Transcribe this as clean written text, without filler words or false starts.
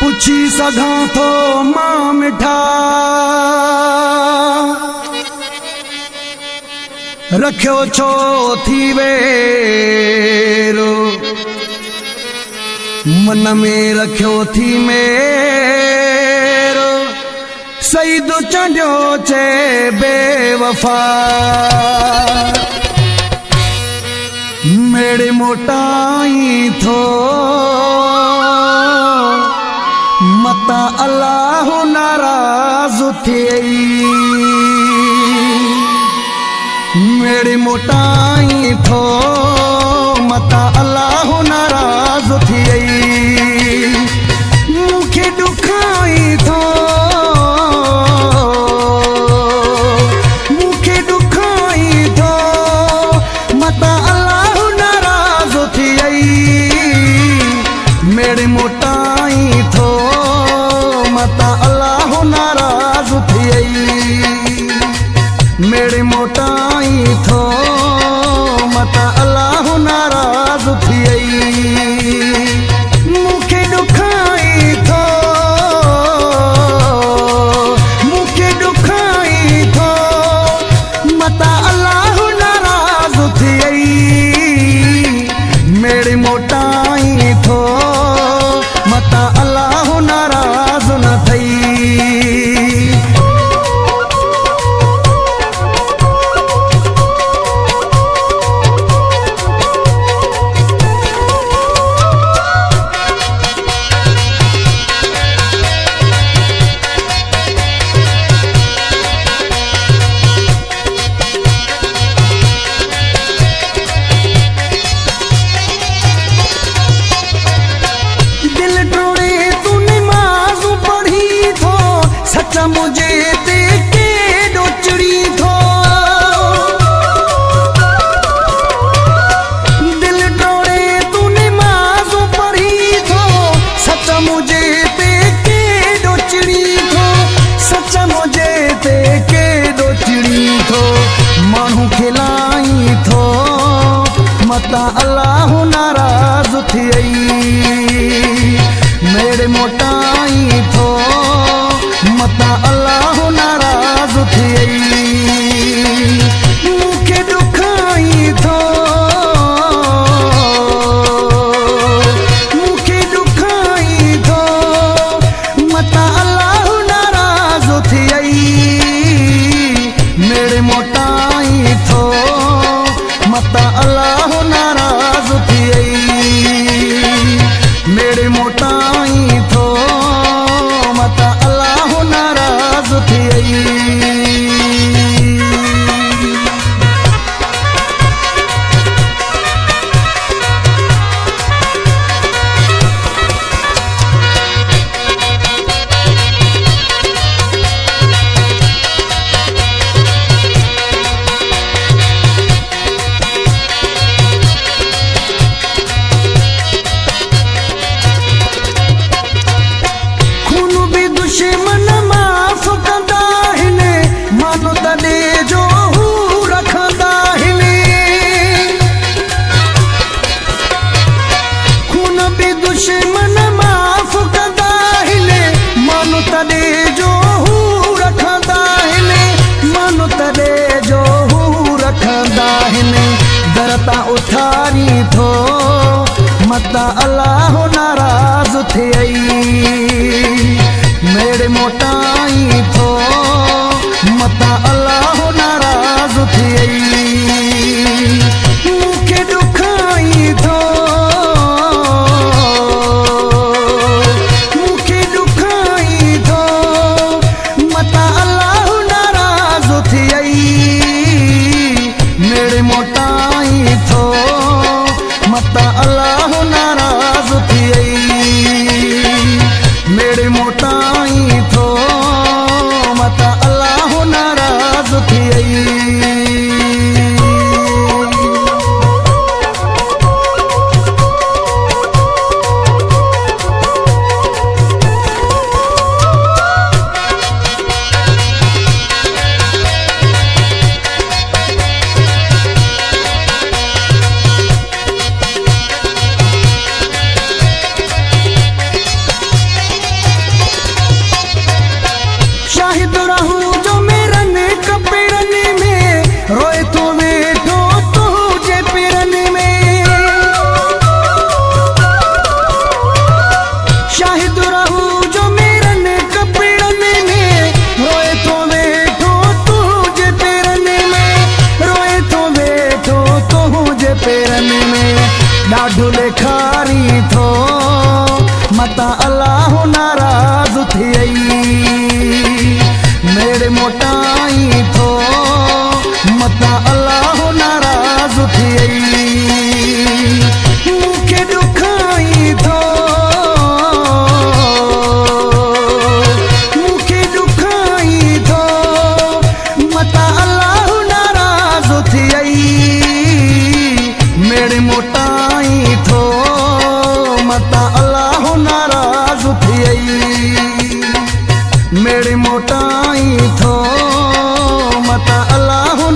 पुछी सघां थो मां मिठा रखियो छो थी वेरो मन में रखियो थी मेरो सईद चंडियो चे बेवफा मेरे मोटाई थो मता अल्लाह नाराज थियई मेरे मोटाई थो मता अल्लाह नाराज थियई मुखे दुखाई थो मुखे दुखाई थो मता अल्लाह नाराज थियई मेरे मोटाई थो मता अल्लाह नाराज थियई मेरे मोटाई थो मता अल्लाह नाराज थियई मुखे दुखाई थो मता अल्लाह नाराज थियई मेरे मोटाई थो मता अल्लाह नाराज न थई मुझे ते के डोचड़ी थो दिल टोड़े तूने माज़ू पढ़ी थो सच मुझे ते के डोचड़ी थो सच मुझे ते के डोचड़ी थो मानू खिलाई थो मता अल्लाह नाराज थियई मेरे मोटाई थो मता अल्लाह नाराज थियई मुखे दुखाई थो मता अल्लाह नाराज थियई मेरे मोटाई थो मता अल्लाह नाराज थियई मेरे मोटाई थो मता अल्लाह नाराज थियई दुश्मन माफ़ कंदा हिने मानो तॾे जो हू रखंदा हिने खून भी दुश्मन माफ़ कंदा हिने मानो तॾे जो हू रखंदा हिने मानो तॾे जो हू रखंदा हिने दरता उथारी थो मता अल्लाह नाराज थियई मेरे मोटाई थो मता अल्लाह नाराज थियई मुखे दुखाई थो नाराज थियई मेरी मोटाई थो मता अल्लाह